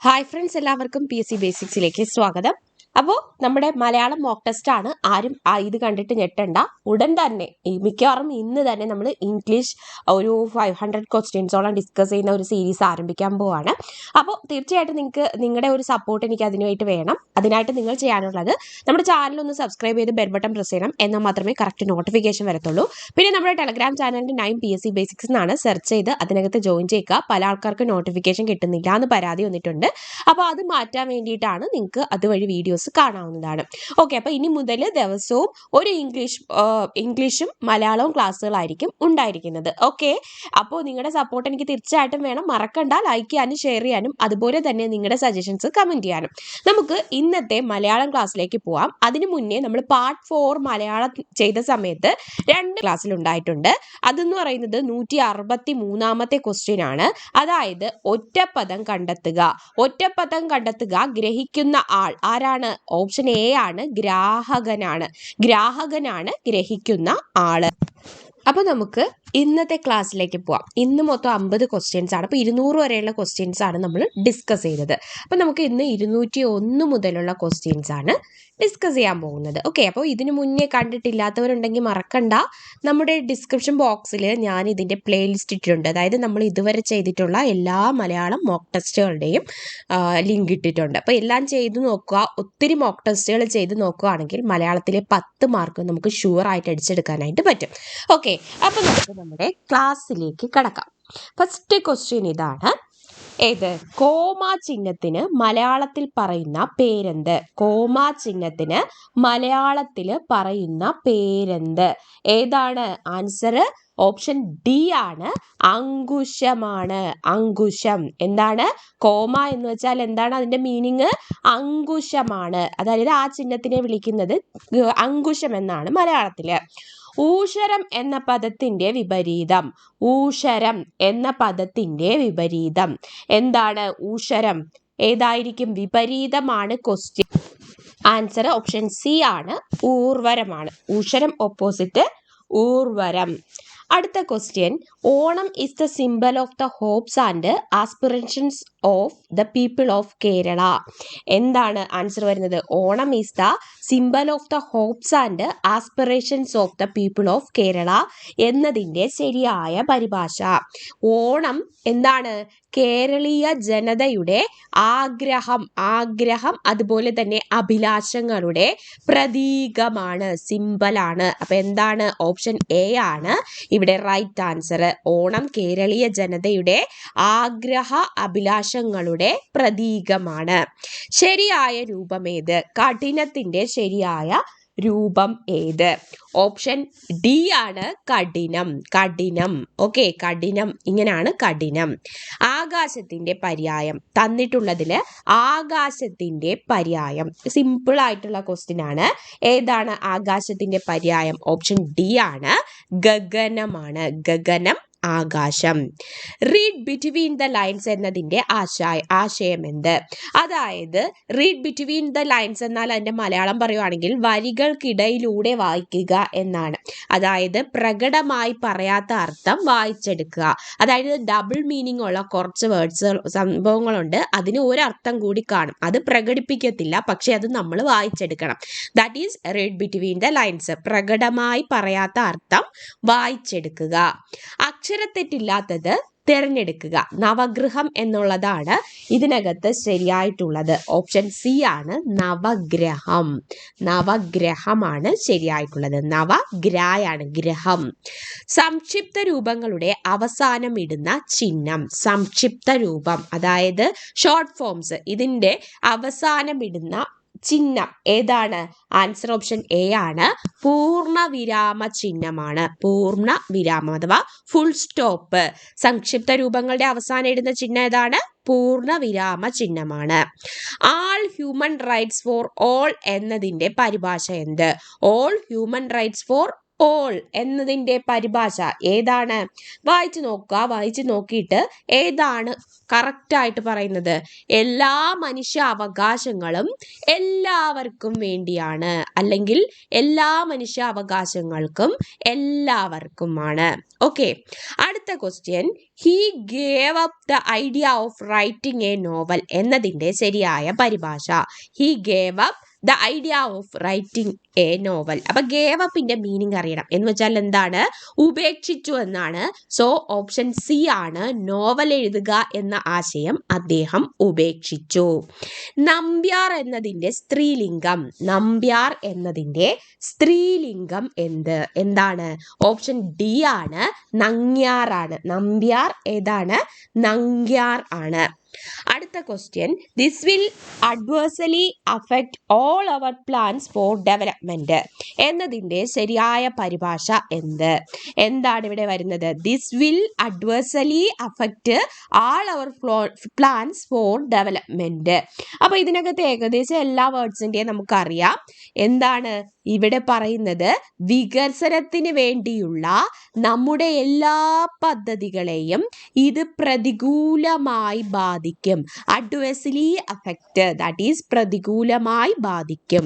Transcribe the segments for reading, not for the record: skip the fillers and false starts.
Hi friends, എല്ലാവർക്കും PSC ബേസിക്സിലേക്ക് സ്വാഗതം. അപ്പോൾ നമ്മുടെ മലയാളം മോക്ക് ടെസ്റ്റ് ആണ്. ആരും ഇത് കണ്ടിട്ട് ഞെട്ടണ്ട. ഉടൻ തന്നെ മിക്കവാറും ഇന്ന് തന്നെ നമ്മൾ ഇംഗ്ലീഷ് ഒരു 500 ക്വസ്റ്റ്യൻസോളം ഡിസ്കസ് ചെയ്യുന്ന ഒരു സീരീസ് ആരംഭിക്കാൻ പോവാണ്. അപ്പോൾ തീർച്ചയായിട്ടും നിങ്ങൾക്ക് നിങ്ങളുടെ ഒരു സപ്പോർട്ട് എനിക്ക് അതിനായിട്ട് വേണം. അതിനായിട്ട് നിങ്ങൾ ചെയ്യാനുള്ളത് നമ്മുടെ ചാനലൊന്ന് സബ്സ്ക്രൈബ് ചെയ്ത് ബെൽ ബട്ടൺ പ്രസ് ചെയ്യണം. എന്നാൽ മാത്രമേ കറക്റ്റ് നോട്ടിഫിക്കേഷൻ വരത്തുള്ളൂ. പിന്നെ നമ്മുടെ ടെലഗ്രാം ചാനലിൻ്റെ 9 PSC ബേസിക്സ് എന്നാണ് സെർച്ച് ചെയ്ത് അതിനകത്ത് ജോയിൻ ചെയ്യുക. പല ആൾക്കാർക്ക് നോട്ടിഫിക്കേഷൻ കിട്ടുന്നില്ല എന്ന് പരാതി വന്നിട്ടുണ്ട്. അപ്പോൾ അത് മാറ്റാൻ വേണ്ടിയിട്ടാണ് നിങ്ങൾക്ക് അതുവഴി വീഡിയോസ് കാണാവുന്നതാണ്. ഓക്കെ, അപ്പോൾ ഇനി മുതൽ ദിവസവും ഒരു ഇംഗ്ലീഷും മലയാളവും ക്ലാസ്സുകളായിരിക്കും ഉണ്ടായിരിക്കുന്നത്. ഓക്കെ, അപ്പോൾ നിങ്ങളുടെ സപ്പോർട്ട് എനിക്ക് തീർച്ചയായിട്ടും വേണം. മറക്കണ്ട ലൈക്ക് ചെയ്യാനും ഷെയർ ചെയ്യാനും അതുപോലെ തന്നെ നിങ്ങളുടെ സജഷൻസ് കമൻറ്റ് ചെയ്യാനും. നമുക്ക് ഇന്നത്തെ മലയാളം ക്ലാസ്സിലേക്ക് പോവാം. അതിനു മുന്നേ നമ്മൾ പാർട്ട് 4 മലയാളം ചെയ്ത സമയത്ത് 2 ക്ലാസ്സിൽ ഉണ്ടായിട്ടുണ്ട്. അതെന്ന് പറയുന്നത് 163ാമത്തെ ക്വസ്റ്റ്യൻ ആണ്. അതായത് ഒറ്റപ്പദം കണ്ടെത്തുക. ഒറ്റപ്പദം കണ്ടെത്തുക ഗ്രഹിക്കുന്ന ആൾ ആരാണ്? ഓപ്ഷൻ എ ആണ്, ഗ്രാഹകനാണ്. ഗ്രാഹകനാണ് ഗ്രഹിക്കുന്ന ആള്. അപ്പോൾ നമുക്ക് ഇന്നത്തെ ക്ലാസ്സിലേക്ക് പോവാം. ഇന്ന് മൊത്തം 50 ക്വസ്റ്റ്യൻസ് ആണ്. അപ്പോൾ 200 വരെയുള്ള ക്വസ്റ്റ്യൻസ് ആണ് നമ്മൾ ഡിസ്കസ് ചെയ്തത്. അപ്പോൾ നമുക്ക് ഇന്ന് 201 മുതലുള്ള ക്വസ്റ്റ്യൻസ് ആണ് ഡിസ്കസ് ചെയ്യാൻ പോകുന്നത്. ഓക്കെ, അപ്പോൾ ഇതിന് മുന്നേ കണ്ടിട്ടില്ലാത്തവരുണ്ടെങ്കിൽ മറക്കണ്ട, നമ്മുടെ ഡിസ്ക്രിപ്ഷൻ ബോക്സിൽ ഞാൻ ഇതിൻ്റെ പ്ലേലിസ്റ്റ് ഇട്ടിട്ടുണ്ട്. അതായത് നമ്മൾ ഇതുവരെ ചെയ്തിട്ടുള്ള എല്ലാ മലയാളം മോക്ക് ടെസ്റ്റുകളുടെയും ലിങ്ക് ഇട്ടിട്ടുണ്ട്. അപ്പോൾ എല്ലാം ചെയ്ത് നോക്കുക. ഒത്തിരി മോക്ക് ടെസ്റ്റുകൾ ചെയ്ത് നോക്കുകയാണെങ്കിൽ മലയാളത്തിലെ 10 മാർക്ക് നമുക്ക് ഷുവറായിട്ട് അടിച്ചെടുക്കാനായിട്ട് പറ്റും. ഓക്കെ, അപ്പോൾ നമുക്ക് നമ്മുടെ ക്ലാസ്സിലേക്ക് കടക്കാം. ഫസ്റ്റ് ക്വസ്റ്റ്യൻ ഇതാണ്. ഏത്? കോമാ ചിഹ്നത്തിന് മലയാളത്തിൽ പറയുന്ന പേരെന്ത്? കോമാ ചിഹ്നത്തിന് മലയാളത്തിൽ പറയുന്ന പേരെന്ത്? ഏതാണ് ആൻസർ? ഓപ്ഷൻ ഡി ആണ്, അങ്കുശമാണ്. അങ്കുശം. എന്താണ് കോമ എന്ന് വെച്ചാൽ? എന്താണ് അതിന്റെ മീനിങ്? അങ്കുശമാണ്. അതായത് ആ ചിഹ്നത്തിനെ വിളിക്കുന്നത് അങ്കുശം എന്നാണ് മലയാളത്തില്. ഊഷരം എന്ന പദത്തിന്റെ വിപരീതം. ഊഷരം എന്ന പദത്തിന്റെ വിപരീതം എന്താണ്? ഊഷരം ഏതായിരിക്കും? വിപരീതമാണ് ക്വസ്റ്റ്യൻ. ആൻസർ ഓപ്ഷൻ സി ആണ്, ഊർവരമാണ്. ഊഷരം ഓപ്പോസിറ്റ് ഊർവരം. അടുത്ത question. Onam is the symbol of the hops and aspirations of the people of Kerala. എന്താണ് ആൻസർ വരുന്നത്? Onam is the symbol of the hops and aspirations of the people of Kerala എന്നതിൻ്റെ ശരിയായ പരിഭാഷ. ഓണം എന്താണ്? കേരളീയ ജനതയുടെ ആഗ്രഹം അതുപോലെ തന്നെ അഭിലാഷങ്ങളുടെ പ്രതീകമാണ്, സിംബലാണ്. അപ്പൊ എന്താണ്? ഓപ്ഷൻ എ ആണ് ഇവിടെ റൈറ്റ് ആൻസർ. ഓണം കേരളീയ ജനതയുടെ അഭിലാഷങ്ങളുടെ പ്രതീകമാണ്. ശരിയായ രൂപം ഏത്? കഠിനത്തിന്റെ ശരിയായ രൂപം ഏത്? ഓപ്ഷൻ ഡി ആണ്, കഠിനം. കഠിനം. ഓക്കെ, കഠിനം. ഇങ്ങനെയാണ് കഠിനം. ആകാശത്തിന്റെ പര്യായം തന്നിട്ടുള്ളതില് ആകാശത്തിന്റെ പര്യായം സിമ്പിൾ ആയിട്ടുള്ള ക്വസ്റ്റ്യൻ ആണ്. ഏതാണ് ആകാശത്തിന്റെ പര്യായം? ഓപ്ഷൻ ഡി ആണ്, ഗഗനമാണ്. ഗഗനം, ആകാശം. റീഡ് ബിറ്റ്വീൻ ദ ലൈൻസ് എന്നതിൻ്റെ ആശയം എന്ത്? അതായത് റീഡ് ബിറ്റ്വീൻ ദ ലൈൻസ് എന്നാൽ അതിൻ്റെ മലയാളം പറയുവാണെങ്കിൽ വരികൾക്കിടയിലൂടെ വായിക്കുക എന്നാണ്. അതായത് പ്രകടമായി പറയാത്ത അർത്ഥം വായിച്ചെടുക്കുക. അതായത് ഡബിൾ മീനിങ് ഉള്ള കുറച്ച് വേർഡ്സ് സംഭവങ്ങളുണ്ട്. അതിന് ഒരർത്ഥം കൂടി കാണും. അത് പ്രകടിപ്പിക്കത്തില്ല, പക്ഷെ അത് നമ്മൾ വായിച്ചെടുക്കണം. That is read between the lines. പ്രകടമായി പറയാത്ത അർത്ഥം വായിച്ചെടുക്കുക. അക്ഷരത്തെറ്റില്ലാത്തത് തിരഞ്ഞെടുക്കുക. നവഗ്രഹം എന്നുള്ളതാണ് ഇതിനകത്ത് ശരിയായിട്ടുള്ളത്. ഓപ്ഷൻ സി ആണ്, നവഗ്രഹം. നവഗ്രഹമാണ് ശരിയായിട്ടുള്ളത്. നവഗ്രായാണ്, ഗ്രഹം. സംക്ഷിപ്ത രൂപങ്ങളുടെ അവസാനം ഇടുന്ന ചിഹ്നം. സംക്ഷിപ്ത രൂപം അതായത് ഷോർട്ട് ഫോംസ്, ഇതിന്റെ അവസാനം ഇടുന്ന ചിഹ്നം ഏതാണ്? ആൻസർ ഓപ്ഷൻ എ ആണ്, പൂർണ്ണവിരാമ ചിഹ്നമാണ്. പൂർണ്ണ വിരാമം അഥവാ ഫുൾ സ്റ്റോപ്പ്. സംക്ഷിപ്ത രൂപങ്ങളുടെ അവസാനം ഇടുന്ന ചിഹ്നം ഏതാണ്? പൂർണ്ണവിരാമ ചിഹ്നമാണ്. ആൾ ഹ്യൂമൻ റൈറ്റ്സ് ഫോർ ഓൾ എന്നതിന്റെ പരിഭാഷ എന്ത്? All human rights for all എന്നതിൻ്റെ പരിഭാഷ ഏതാണ്? വായിച്ചു നോക്കുക. വായിച്ചു നോക്കിയിട്ട് ഏതാണ് കറക്റ്റായിട്ട് പറയുന്നത്? എല്ലാ മനുഷ്യ അവകാശങ്ങളും എല്ലാവർക്കും വേണ്ടിയാണ്, അല്ലെങ്കിൽ എല്ലാ മനുഷ്യ അവകാശങ്ങൾക്കും എല്ലാവർക്കുമാണ്. ഓക്കെ, അടുത്ത question. He gave up the idea of writing A novel എന്നതിൻ്റെ ശരിയായ പരിഭാഷ. He gave up the idea of writing A novel. അപ്പൊ ഗേവ് അപ്പിന്റെ മീനിങ് അറിയണം. എന്ന് വെച്ചാൽ എന്താണ്? ഉപേക്ഷിച്ചു എന്നാണ്. സോ ഓപ്ഷൻ സി ആണ്. നോവൽ എഴുതുക എന്ന ആശയം അദ്ദേഹം ഉപേക്ഷിച്ചു. നമ്പ്യാർ എന്നതിന്റെ സ്ത്രീലിംഗം. നമ്പ്യാർ എന്നതിന്റെ സ്ത്രീലിംഗം എന്താണ്? ഓപ്ഷൻ ഡി ആണ്. നങ്ങ്യാറാണ്. നമ്പ്യാർ ഏതാണ്? നങ്ങ്യാർ ആണ്. അടുത്ത question. This will adversely affect all our plans for development എന്നതിൻ്റെ ശരിയായ പരിഭാഷ എന്താണ് ഇവിടെ വരുന്നത്? This will adversely affect all our plans for development. അപ്പൊ ഇതിനകത്ത് ഏകദേശം എല്ലാ വേർഡ്സിന്റെയും നമുക്കറിയാം. എന്താണ് ഇവിടെ പറയുന്നത്? വികസനത്തിന് വേണ്ടിയുള്ള നമ്മുടെ എല്ലാ പദ്ധതികളെയും ഇത് പ്രതികൂലമായി ബാധിക്കും. അഡ്വേഴ്സലി അഫക്റ്റ്, ദാറ്റ് ഈസ് പ്രതികൂലമായി ബാധിക്കും.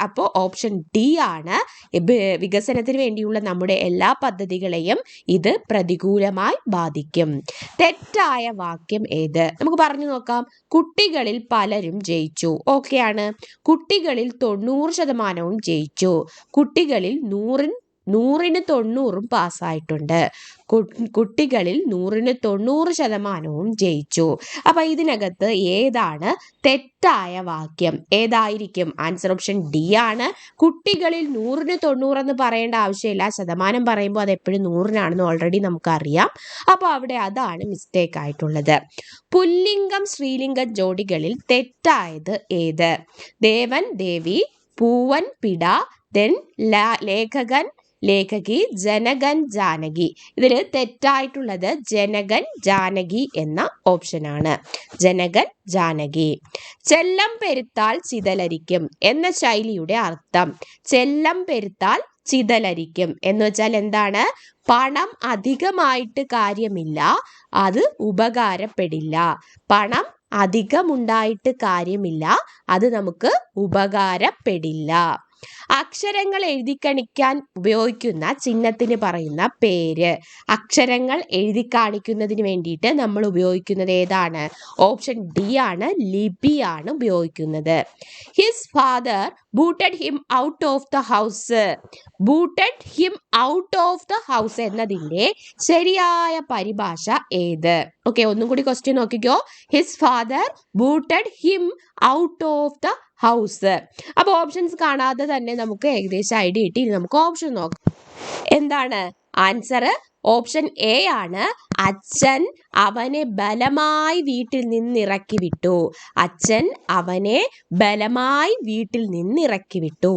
അപ്പോൾ ഓപ്ഷൻ ഡി ആണ്. വികസനത്തിന് വേണ്ടിയുള്ള നമ്മുടെ എല്ലാ പദ്ധതികളെയും ഇത് പ്രതികൂലമായി ബാധിക്കും. തെറ്റായ വാക്യം ഏത്? നമുക്ക് പറഞ്ഞു നോക്കാം. കുട്ടികളിൽ പലരും ജയിച്ചു. ഓക്കെയാണ്. കുട്ടികളിൽ 90% ജയിച്ചു. കുട്ടികളിൽ 100ന് 90 പാസ്സായിട്ടുണ്ട്. കുട്ടികളിൽ 100ന് 90% ജയിച്ചു. അപ്പൊ ഇതിനകത്ത് ഏതാണ് തെറ്റായ വാക്യം? ഏതായിരിക്കും? ആൻസർ ഓപ്ഷൻ ഡി ആണ്. കുട്ടികളിൽ 100ന് 90 എന്ന് പറയേണ്ട ആവശ്യമില്ല. ശതമാനം പറയുമ്പോൾ അത് എപ്പോഴും 100നാണെന്ന് ഓൾറെഡി നമുക്കറിയാം. അപ്പൊ അവിടെ അതാണ് മിസ്റ്റേക്ക് ആയിട്ടുള്ളത്. പുല്ലിംഗം സ്ത്രീലിംഗ ജോഡികളിൽ തെറ്റായത് ഏത്? ദേവൻ ദേവി, പൂവൻ പിട, ദെൻ ലേഖകൻ ലേഖകി, ജനകൻ ജാനകി. ഇതിൽ തെറ്റായിട്ടുള്ളത് ജനകൻ ജാനകി എന്ന ഓപ്ഷനാണ്. ജനകൻ ജാനകി. ചെല്ലം പെരുത്താൽ ചിതലരിക്കും എന്ന ശൈലിയുടെ അർത്ഥം. ചെല്ലം പെരുത്താൽ ചിതലരിക്കും എന്ന് വെച്ചാൽ എന്താണ്? പണം അധികമായിട്ട് കാര്യമില്ല, അത് ഉപകാരപ്പെടില്ല. പണം അധികമുണ്ടായിട്ട് കാര്യമില്ല, അത് നമുക്ക് ഉപകാരപ്പെടില്ല. അക്ഷരങ്ങൾ എഴുതി കാണിക്കാൻ ഉപയോഗിക്കുന്ന ചിഹ്നത്തിന് പറയുന്ന പേര്. അക്ഷരങ്ങൾ എഴുതി കാണിക്കുന്നതിന് വേണ്ടിയിട്ട് നമ്മൾ ഉപയോഗിക്കുന്നത് ഏതാണ്? ഓപ്ഷൻ ഡി ആണ്. ലിപിയാണ് ഉപയോഗിക്കുന്നത്. His father booted him out of the house. Booted him out of the house എന്നതിൻ്റെ ശരിയായ പരിഭാഷ ഏത്? ഓക്കെ, ഒന്നും കൂടി ക്വസ്റ്റ്യൻ നോക്കിക്കോ. His father booted him out of the house. അപ്പൊ ഓപ്ഷൻസ് കാണാതെ തന്നെ നമുക്ക് ഏകദേശം ഐഡിയ കിട്ടി. നമുക്ക് ഓപ്ഷൻ നോക്കാം. എന്താണ് ആൻസർ? ഓപ്ഷൻ എ ആണ്. അച്ഛൻ അവനെ ബലമായി വീട്ടിൽ നിന്നിറക്കി വിട്ടു. അച്ഛൻ അവനെ ബലമായി വീട്ടിൽ നിന്നിറക്കി വിട്ടു.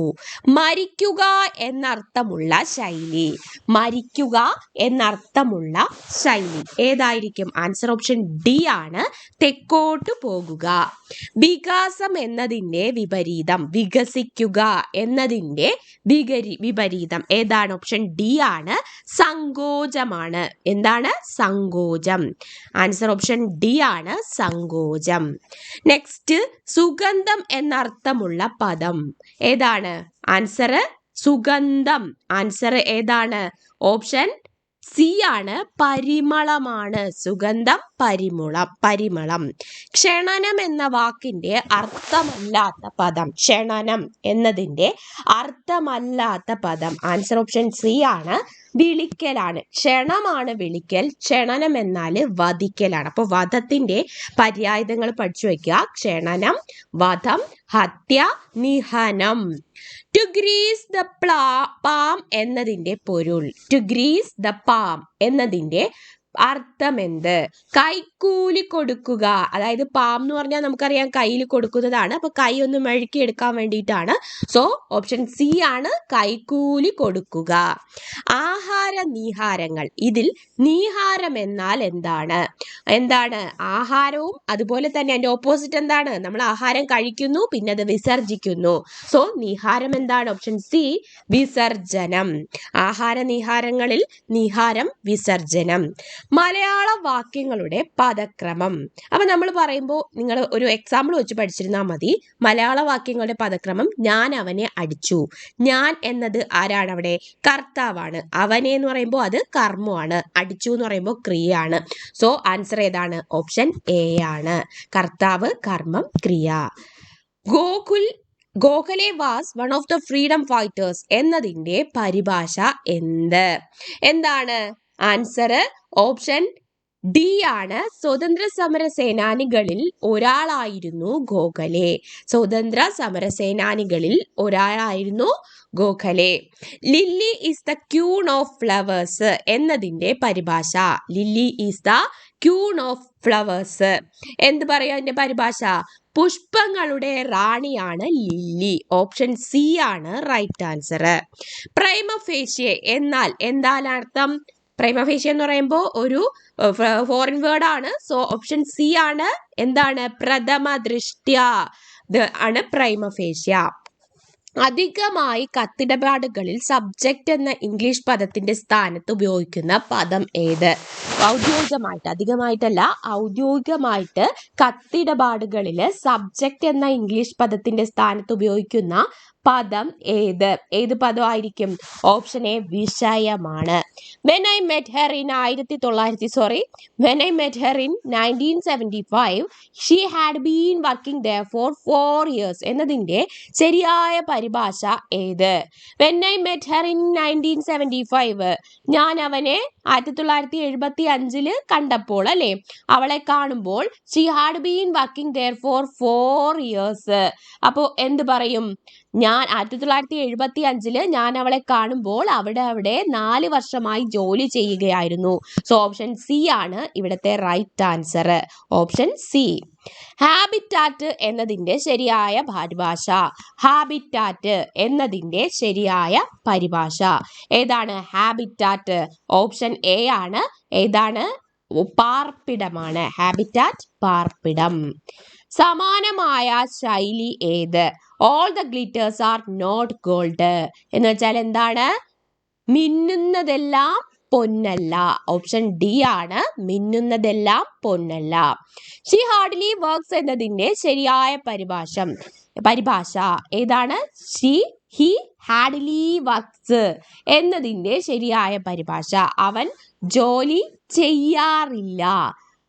മരിക്കുക എന്നർത്ഥമുള്ള ശൈലി. മരിക്കുക എന്നർത്ഥമുള്ള ശൈലി ഏതായിരിക്കും? ആൻസർ ഓപ്ഷൻ ഡി ആണ്. തെക്കോട്ട് പോകുക. വികാസം എന്നതിൻ്റെ വിപരീതം. വികസിക്കുക എന്നതിൻ്റെ വിപരീതം ഏതാണ്? ഓപ്ഷൻ ഡി ആണ്. സങ്കോചമാണ്. എന്താണ്? സങ്കോചം. ആൻസർ ഓപ്ഷൻ ഡി ആണ്. സങ്കോചം. നെക്സ്റ്റ്, സുഗന്ധം എന്നർത്ഥമുള്ള പദം ഏതാണ്? ആൻസർ സുഗന്ധം. ആൻസർ ഏതാണ്? ഓപ്ഷൻ സി ആണ്. പരിമളമാണ്. സുഗന്ധം പരിമളം. ക്ഷണനം എന്ന വാക്കിന്റെ അർത്ഥമല്ലാത്ത പദം. ക്ഷണനം എന്നതിന്റെ അർത്ഥമല്ലാത്ത പദം. ആൻസർ ഓപ്ഷൻ സി ആണ്. വിളിക്കലാണ്. ക്ഷണമാണ് വിളിക്കൽ. ക്ഷണനം എന്നാൽ വധിക്കലാണ്. അപ്പോൾ വധത്തിന്റെ പര്യായങ്ങൾ പഠിച്ചു വെക്കുക. ക്ഷണനം, വധം, ഹത്യ, നിഹനം. ടു ഗ്രീസ് ദ പാം എന്നതിന്റെ പൊരുൾ. ടു ഗ്രീസ് ദ പാം എന്നതിന്റെ അർത്ഥം എന്ത്? കൈക്കൂലി കൊടുക്കുക, അതായത് പാം എന്ന് പറഞ്ഞാൽ നമുക്കറിയാം കയ്യിൽ കൊടുക്കുന്നതാണ്. അപ്പൊ കൈ ഒന്ന് മെഴുക്കി എടുക്കാൻ വേണ്ടിയിട്ടാണ്. സോ ഓപ്ഷൻ സി ആണ് കൈക്കൂലി കൊടുക്കുക. ആഹാര നീഹാരങ്ങൾ, ഇതിൽ നീഹാരം എന്നാൽ എന്താണ്? എന്താണ് ആഹാരവും അതുപോലെ തന്നെ അതിന്റെ ഓപ്പോസിറ്റ് എന്താണ്? നമ്മൾ ആഹാരം കഴിക്കുന്നു പിന്നെ അത് വിസർജിക്കുന്നു. സോ നീഹാരം എന്താണ്? ഓപ്ഷൻ സി വിസർജനം. ആഹാര നീഹാരങ്ങളിൽ നീഹാരം വിസർജനം. മലയാള വാക്യങ്ങളുടെ പദക്രമം. അപ്പൊ നമ്മൾ പറയുമ്പോൾ നിങ്ങൾ ഒരു എക്സാമ്പിൾ വെച്ച് പഠിച്ചിരുന്നാൽ മതി. മലയാള വാക്യങ്ങളുടെ പദക്രമം: ഞാൻ അവനെ അടിച്ചു. ഞാൻ എന്നത് ആരാണ് അവിടെ? കർത്താവാണ്. അവനെ എന്ന് പറയുമ്പോൾ അത് കർമ്മമാണ്. അടിച്ചു എന്ന് പറയുമ്പോൾ ക്രിയയാണ്. സോ ആൻസർ ഏതാണ്? ഓപ്ഷൻ എ ആണ്. കർത്താവ്, കർമ്മം, ക്രിയ. Gokhale was one of the freedom fighters എന്നതിന്റെ പരിഭാഷ എന്ത്? എന്താണ് ആൻസർ? ഓപ്ഷൻ ഡി ആണ്. സ്വതന്ത്ര സമര സേനാനികളിൽ ഒരാളായിരുന്നു ഗോഖലെ. സ്വതന്ത്ര സമര സേനാനികളിൽ ഒരാളായിരുന്നു Gokhale. Lily is the queen of flowers എന്നതിന്റെ പരിഭാഷ. Lily is the queen of flowers. എന്ത് പറയാ അതിന്റെ പരിഭാഷ? പുഷ്പങ്ങളുടെ റാണിയാണ് ലില്ലി. ഓപ്ഷൻ സി ആണ് റൈറ്റ് ആൻസർ. പ്രൈമ ഫേഷ്യേ എന്നാൽ എന്താണ് അർത്ഥം? പ്രൈമ ഫേഷ്യേ എന്ന് പറയുമ്പോൾ ഒരു ഫോറിൻ വേർഡ് ആണ്. സോ ഓപ്ഷൻ സി ആണ്. എന്താണ്? പ്രഥമ ദൃഷ്ട്യ ആണ് പ്രൈമ ഫേഷ്യ. അധികമായി കത്തിടപാടുകളിൽ സബ്ജക്റ്റ് എന്ന ഇംഗ്ലീഷ് പദത്തിന്റെ സ്ഥാനത്ത് ഉപയോഗിക്കുന്ന പദം ഏത്? ഔദ്യോഗികമായിട്ട്, അധികമായിട്ടല്ല, ഔദ്യോഗികമായിട്ട് കത്തിടപാടുകളില് സബ്ജക്റ്റ് എന്ന ഇംഗ്ലീഷ് പദത്തിന്റെ സ്ഥാനത്ത് ഉപയോഗിക്കുന്ന പദം ഏത്? ഏത് പദമായിരിക്കും? ഓപ്ഷൻ എ വിഷയമാണ്. When I met her in 1975, she had been working there for 4 years എന്നതിന്റെ ശരിയായ പരിഭാഷ ഏത്? When I met her in 1975, ഞാൻ അവനെ 1975 കണ്ടപ്പോൾ, അല്ലെ, അവളെ കാണുമ്പോൾ, she had been working there for 4 years. അപ്പോ എന്ത് പറയും? ഞാൻ 1975 ഞാൻ അവളെ കാണുമ്പോൾ അവിടെ 4 വർഷമായി ജോലി ചെയ്യുകയായിരുന്നു. സോ ഓപ്ഷൻ സി ആണ് ഇവിടുത്തെ right answer. Option C. Habitat എന്നതിന്റെ ശരിയായ പരിഭാഷ. ഹാബിറ്റാറ്റ് എന്നതിന്റെ ശരിയായ പരിഭാഷ ഏതാണ്? ഹാബിറ്റാറ്റ് ഓപ്ഷൻ എ ആണ്. ഏതാണ്? പാർപ്പിടമാണ്. ഹാബിറ്റാറ്റ് പാർപ്പിടം. സമാനമായ ശൈലി ഏത്? All the glitters are not gold എന്ന് വെച്ചാൽ എന്താണ്? മിന്നുന്നതെല്ലാം പൊന്നല്ല. ഓപ്ഷൻ ഡി ആണ്. മിന്നുന്നതെല്ലാം പൊന്നല്ല. ഷി ഹാർഡ്ലി വർക്ക്സ് എന്നതിന്റെ ശരിയായ പരിഭാഷ ഏതാണ്? ഹി ഹാർഡ്ലി വർക്ക്സ് എന്നതിന്റെ ശരിയായ പരിഭാഷ അവൻ ജോലി ചെയ്യാറില്ല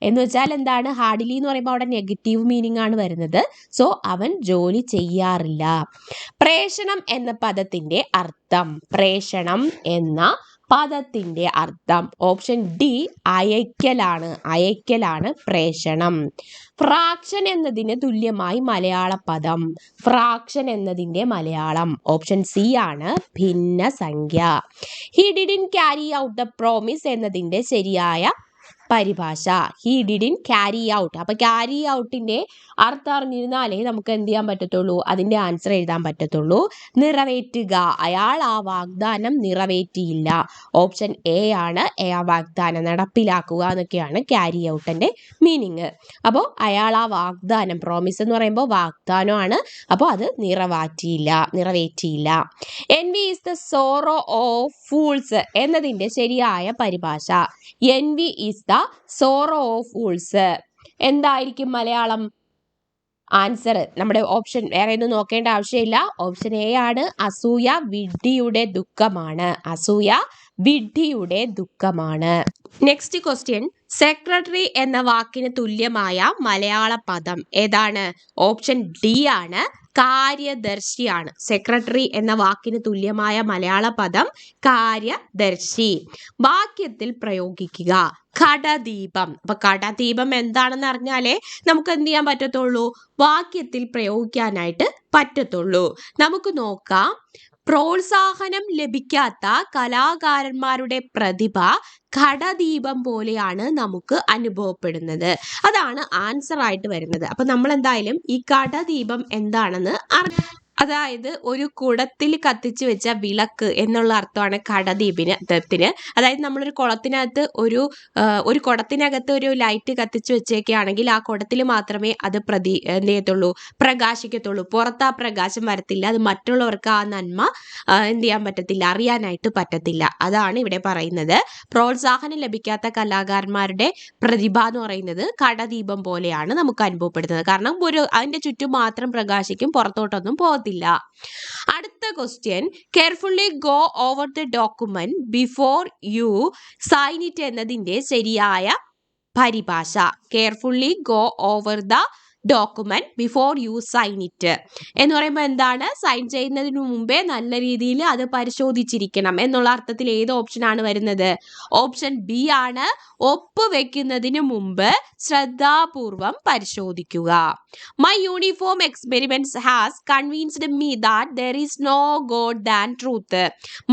എന്ന് വെച്ചാൽ എന്താണ്? ഹാർഡ്ലി എന്ന് പറയുമ്പോൾ അവിടെ നെഗറ്റീവ് മീനിങ് ആണ് വരുന്നത്. സോ അവൻ ജോലി ചെയ്യാറില്ല. പ്രേഷണം എന്ന പദത്തിന്റെ അർത്ഥം. പ്രേഷണം എന്ന പദത്തിന്റെ അർത്ഥം ഓപ്ഷൻ ഡി അയക്കലാണ്. അയക്കലാണ് പ്രേഷണം. ഫ്രാക്ഷൻ എന്നതിന് തുല്യമായി മലയാള പദം. ഫ്രാക്ഷൻ എന്നതിന്റെ മലയാളം ഓപ്ഷൻ സി ആണ് ഭിന്നസംഖ്യ. He didn't carry out the promise എന്നതിന്റെ ശരിയായ പരിഭാഷ. He didn't carry out. അപ്പൊ ക്യാരി ഔട്ടിന്റെ അർത്ഥം അറിഞ്ഞിരുന്നാലേ നമുക്ക് എന്ത് ചെയ്യാൻ പറ്റത്തുള്ളൂ? അതിന്റെ ആൻസർ എഴുതാൻ പറ്റത്തുള്ളൂ. നിറവേറ്റുക. അയാൾ ആ വാഗ്ദാനം നിറവേറ്റിയില്ല. ഓപ്ഷൻ എ ആണ്. ആ വാഗ്ദാനം നടപ്പിലാക്കുക എന്നൊക്കെയാണ് ക്യാരി ഔട്ടിന്റെ മീനിങ്. അപ്പോൾ അയാൾ ആ വാഗ്ദാനം, പ്രോമിസ് എന്ന് പറയുമ്പോൾ വാഗ്ദാനമാണ്. അപ്പോൾ അത് നിറവേറ്റിയില്ല. Envy is the sorrow of fools എന്നതിന്റെ ശരിയായ പരിഭാഷ. Envy is the sorrow of fools എന്തായിരിക്കും മലയാളം? ആൻസർ നമ്മുടെ ഓപ്ഷൻ വേറെ ഒന്നും നോക്കേണ്ട ആവശ്യമില്ല. ഓപ്ഷൻ എ ആണ്. അസൂയ വിഡ്ഢിയുടെ ദുഃഖമാണ്. അസൂയ വിഡ്ഢിയുടെ ദുഃഖമാണ്. Next question. സെക്രട്ടറി എന്ന വാക്കിന് തുല്യമായ മലയാള പദം ഏതാണ്? ഓപ്ഷൻ ഡി ആണ്. കാര്യദർശിയാണ്. സെക്രട്ടറി എന്ന വാക്കിന് തുല്യമായ മലയാള പദം കാര്യദർശി. വാക്യത്തിൽ പ്രയോഗിക്കുക. കടദീപം. അപ്പൊ കടദീപം എന്താണെന്ന് അറിഞ്ഞാലേ നമുക്ക് എന്ത് ചെയ്യാൻ പറ്റത്തുള്ളൂ? വാക്യത്തിൽ പ്രയോഗിക്കാനായിട്ട് പറ്റത്തുള്ളൂ. നമുക്ക് നോക്കാം. പ്രോത്സാഹനം ലഭിക്കാത്ത കലാകാരന്മാരുടെ പ്രതിഭ ഘടദീപം പോലെയാണ് നമുക്ക് അനുഭവപ്പെടുന്നത്. അതാണ് ആൻസർ ആയിട്ട് വരുന്നത്. അപ്പൊ നമ്മൾ എന്തായാലും ഈ ഘടദീപം എന്താണെന്ന് അതായത് ഒരു കുടത്തിൽ കത്തിച്ചു വെച്ച വിളക്ക് എന്നുള്ള അർത്ഥമാണ് ഘടദീപത്തിന്. അതായത് നമ്മളൊരു കുളത്തിനകത്ത് ഒരു കുടത്തിനകത്ത് ഒരു ലൈറ്റ് കത്തിച്ചു വെച്ചേക്കുകയാണെങ്കിൽ ആ കുടത്തിൽ മാത്രമേ അത് എന്ത് ചെയ്യത്തുള്ളൂ, പ്രകാശിക്കത്തുള്ളൂ. പുറത്ത് ആ പ്രകാശം വരത്തില്ല. അത് മറ്റുള്ളവർക്ക് ആ നന്മ എന്ത് ചെയ്യാൻ പറ്റത്തില്ല, അറിയാനായിട്ട് പറ്റത്തില്ല. അതാണ് ഇവിടെ പറയുന്നത്. പ്രോത്സാഹനം ലഭിക്കാത്ത കലാകാരന്മാരുടെ പ്രതിഭ എന്ന് പറയുന്നത് ഘടദീപം പോലെയാണ് നമുക്ക് അനുഭവപ്പെടുന്നത്. കാരണം അതിന്റെ ചുറ്റും മാത്രം പ്രകാശിക്കും, പുറത്തോട്ടൊന്നും പോകത്തില്ല. അടുത്ത question, carefully go over the document before you sign it എന്നതിന്റെ ശരിയായ പരിഭാഷ. Carefully go over the document before you sign it എന്ന് പറയുമ്പോൾ എന്താണ്? സൈൻ ചെയ്യുന്നതിന് മുമ്പേ നല്ല രീതിയിൽ അത് പരിശോധിച്ചിരിക്കണം എന്നുള്ള അർത്ഥത്തിൽ ഏത് ഓപ്ഷനാണ് വരുന്നത്? ഓപ്ഷൻ ബി ആണ്. ഒപ്പ് വെക്കുന്നതിന് മുമ്പ് ശ്രദ്ധാപൂർവം പരിശോധിക്കുക. My uniform experiments has convinced me that there is no god than truth.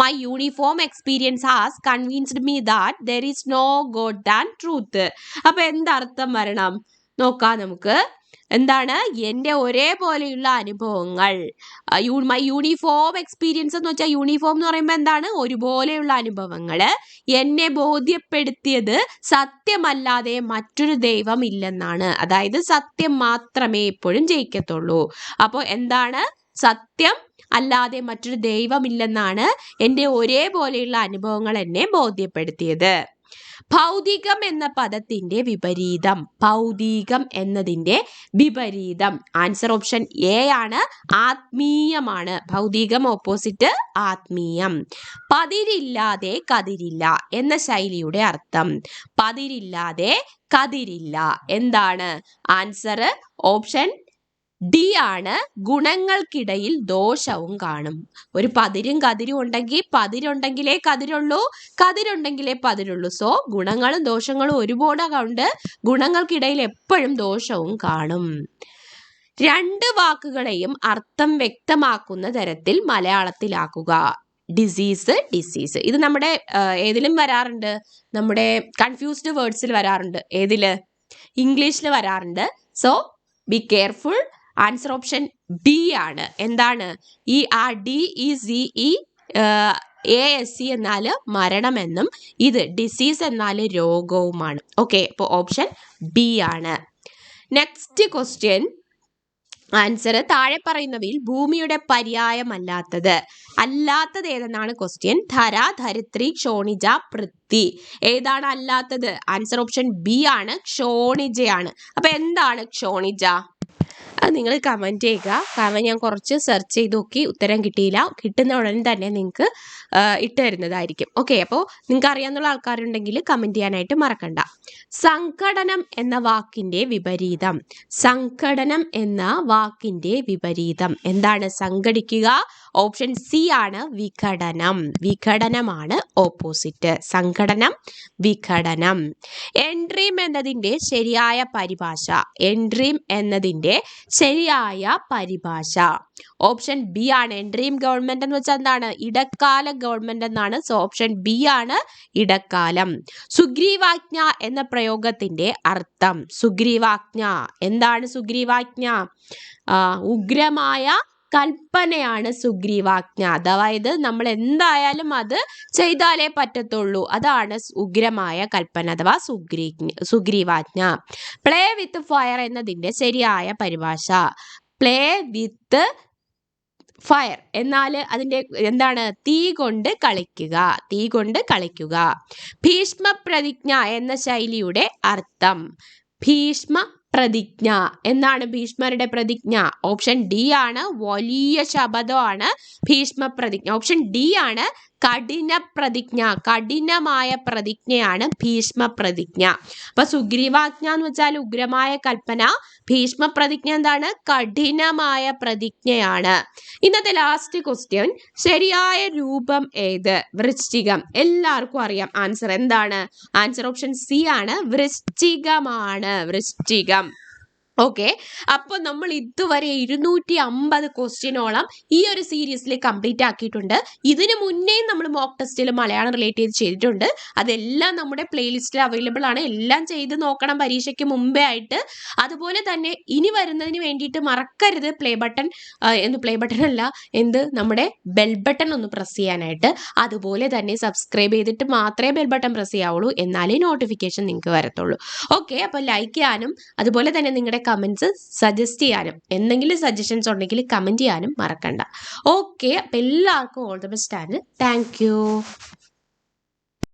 My uniform experience has convinced me that there is no god than truth. അപ്പൊ എന്തർത്ഥം വരണം നോക്കാം നമുക്ക്. എന്താണ്? എൻ്റെ ഒരേപോലെയുള്ള അനുഭവങ്ങൾ. മൈ യൂണിഫോം എക്സ്പീരിയൻസ് എന്ന് വെച്ചാൽ യൂണിഫോം എന്ന് പറയുമ്പോൾ എന്താണ്? ഒരുപോലെയുള്ള അനുഭവങ്ങൾ എന്നെ ബോധ്യപ്പെടുത്തിയത് സത്യമല്ലാതെ മറ്റൊരു ദൈവം ഇല്ലെന്നാണ്. അതായത് സത്യം മാത്രമേ എപ്പോഴും ജയിക്കത്തുള്ളൂ. അപ്പോൾ എന്താണ്? സത്യം അല്ലാതെ മറ്റൊരു ദൈവമില്ലെന്നാണ് എൻ്റെ ഒരേപോലെയുള്ള അനുഭവങ്ങൾ എന്നെ ബോധ്യപ്പെടുത്തിയത്. ഭൗതികം എന്ന പദത്തിന്റെ വിപരീതം. ഭൗതികം എന്നതിന്റെ വിപരീതം. ആൻസർ ഓപ്ഷൻ എ ആണ്. ആത്മീയമാണ്. ഭൗതികം ഓപ്പോസിറ്റ് ആത്മീയം. പതിരില്ലാതെ കതിരില്ല എന്ന ശൈലിയുടെ അർത്ഥം. പതിരില്ലാതെ കതിരില്ല എന്താണ്? ആൻസർ ഓപ്ഷൻ ഡി ആണ്. ഗുണങ്ങൾക്കിടയിൽ ദോഷവും കാണും. ഒരു പതിരും കതിരും ഉണ്ടെങ്കിൽ പതിരുണ്ടെങ്കിലേ കതിരുള്ളൂ, കതിരുണ്ടെങ്കിലേ പതിരുള്ളൂ. സോ ഗുണങ്ങളും ദോഷങ്ങളും ഒരുപാട് ഉണ്ട്. ഗുണങ്ങൾക്കിടയിൽ എപ്പോഴും ദോഷവും കാണും. രണ്ട് വാക്കുകളെയും അർത്ഥം വ്യക്തമാക്കുന്ന തരത്തിൽ മലയാളത്തിലാക്കുക. Disease, disease. ഇത് നമ്മുടെ ഏതിലും വരാറുണ്ട്. നമ്മുടെ കൺഫ്യൂസ്ഡ് വേർഡ്സിൽ വരാറുണ്ട്. ഏതില്? ഇംഗ്ലീഷിൽ വരാറുണ്ട്. So be careful. Answer option B ആണ്. എന്താണ്? ഈ DECE എന്നാൽ മരണമെന്നും ഇത് ഡിസീസ് എന്നാൽ രോഗവുമാണ്. ഓക്കെ, അപ്പോൾ ഓപ്ഷൻ ബി ആണ്. നെക്സ്റ്റ് ക്വസ്റ്റ്യൻ ആൻസർ, താഴെ പറയുന്നവയിൽ ഭൂമിയുടെ പര്യായമല്ലാത്തത് ഏതെന്നാണ് ക്വസ്റ്റ്യൻ. ധര, ധരിത്രി, ക്ഷോണിജ, പൃഥ്വി. ഏതാണ് അല്ലാത്തത്? ആൻസർ ഓപ്ഷൻ ബി ആണ്. ക്ഷോണിജയാണ്. അപ്പൊ എന്താണ് ക്ഷോണിജ? അത് നിങ്ങൾ കമൻറ്റ് ചെയ്യുക. കാരണം ഞാൻ കുറച്ച് സെർച്ച് ചെയ്ത് നോക്കി, ഉത്തരം കിട്ടിയില്ല. കിട്ടുന്ന ഉടനെ തന്നെ നിങ്ങൾക്ക് ഇട്ട് തരുന്നതായിരിക്കും. ഓക്കെ, അപ്പോൾ നിങ്ങൾക്ക് അറിയാവുന്ന ആൾക്കാരുണ്ടെങ്കിൽ കമൻറ്റ് ചെയ്യാനായിട്ട് മറക്കണ്ട. സംഘടനം എന്ന വാക്കിൻ്റെ വിപരീതം. സംഘടനം എന്ന വാക്കിൻ്റെ വിപരീതം എന്താണ്? സംഘടിക്കുക. ഓപ്ഷൻ സി ആണ്. വിഘടനം. വിഘടനമാണ് ഓപ്പോസിറ്റ്. സംഘടനം, വിഘടനം. എൻട്രീം എന്നതിൻ്റെ ശരിയായ പരിഭാഷ. എൻട്രീം എന്നതിൻ്റെ ശരിയായ പരിഭാഷ ഓപ്ഷൻ ബി ആണ്. എൻട്രീം ഗവൺമെന്റ് എന്ന് വെച്ചാൽ എന്താണ്? ഇടക്കാല ഗവൺമെന്റ് എന്നാണ്. സോ ഓപ്ഷൻ ബി ആണ്, ഇടക്കാലം. സുഗ്രീവാജ്ഞ എന്ന പ്രയോഗത്തിന്റെ അർത്ഥം. സുഗ്രീവാജ്ഞ എന്താണ്? സുഗ്രീവാജ്ഞ ഉഗ്രമായ കൽപ്പനയാണ് സുഗ്രീവാജ്ഞ. അതായത് നമ്മൾ എന്തായാലും അത് ചെയ്താലേ പറ്റത്തുള്ളൂ. അതാണ് ഉഗ്രമായ കൽപ്പന അഥവാ സുഗ്രീവാജ്ഞ. പ്ലേ വിത്ത് ഫയർ എന്നതിന്റെ ശരിയായ പരിഭാഷ. പ്ലേ വിത്ത് ഫയർ എന്നാൽ അതിന്റെ എന്താണ്? തീ കൊണ്ട് കളിക്കുക. തീ കൊണ്ട് കളിക്കുക. ഭീഷ്മ പ്രതിജ്ഞ എന്ന ശൈലിയുടെ അർത്ഥം. ഭീഷ്മ പ്രതിജ്ഞ എന്താണ്? ഭീഷ്മരുടെ പ്രതിജ്ഞ. ഓപ്ഷൻ ഡി ആണ്. വലിയ ശപഥമാണ് ഭീഷ്മ പ്രതിജ്ഞ. ഓപ്ഷൻ ഡി ആണ്. കഠിന പ്രതിജ്ഞ. കഠിനമായ പ്രതിജ്ഞയാണ് ഭീഷ്മ പ്രതിജ്ഞ. അപ്പൊ സുഗ്രീവാജ്ഞ എന്ന് വെച്ചാൽ ഉഗ്രമായ കൽപ്പന. ഭീഷ്മ പ്രതിജ്ഞ എന്താണ്? കഠിനമായ പ്രതിജ്ഞയാണ്. ഇന്നത്തെ ലാസ്റ്റ് ക്വസ്റ്റ്യൻ, ശരിയായ രൂപം ഏത്? വൃശ്ചികം. എല്ലാവർക്കും അറിയാം ആൻസർ എന്താണ്? ആൻസർ ഓപ്ഷൻ സി ആണ്. വൃശ്ചികമാണ്. വൃശ്ചികം. ഓക്കെ, അപ്പോൾ നമ്മൾ ഇതുവരെ 250 ക്വസ്റ്റ്യനോളം ഈ ഒരു സീരീസിൽ കംപ്ലീറ്റ് ആക്കിയിട്ടുണ്ട്. ഇതിനു മുന്നേ നമ്മൾ മോക്ക് ടെസ്റ്റിൽ മലയാളം റിലേറ്റ് ചെയ്ത് ചെയ്തിട്ടുണ്ട്. അതെല്ലാം നമ്മുടെ പ്ലേലിസ്റ്റിൽ അവൈലബിൾ ആണ്. എല്ലാം ചെയ്ത് നോക്കണം പരീക്ഷയ്ക്ക് മുമ്പേ ആയിട്ട്. അതുപോലെ തന്നെ ഇനി വരുന്നതിന് വേണ്ടിയിട്ട് മറക്കരുത് പ്ലേ ബട്ടൺ അല്ല, നമ്മുടെ ബെൽ ബട്ടൺ ഒന്ന് പ്രസ് ചെയ്യാനായിട്ട്. അതുപോലെ തന്നെ സബ്സ്ക്രൈബ് ചെയ്തിട്ട് മാത്രമേ ബെൽ ബട്ടൺ പ്രസ് ചെയ്യാവുള്ളൂ, എന്നാലേ നോട്ടിഫിക്കേഷൻ നിങ്ങൾക്ക് വരത്തുള്ളൂ. ഓക്കെ, അപ്പോൾ ലൈക്ക് ചെയ്യാനും അതുപോലെ തന്നെ നിങ്ങളുടെ കമൻറ്റ്സ് സജസ്റ്റ് ചെയ്യാനും, എന്തെങ്കിലും സജഷൻസ് ഉണ്ടെങ്കിൽ കമൻറ്റ് ചെയ്യാനും മറക്കണ്ട. ഓക്കെ, അപ്പോൾ എല്ലാവർക്കും ഓൾ ദ ബെസ്റ്റ് ആണ്. Thank you.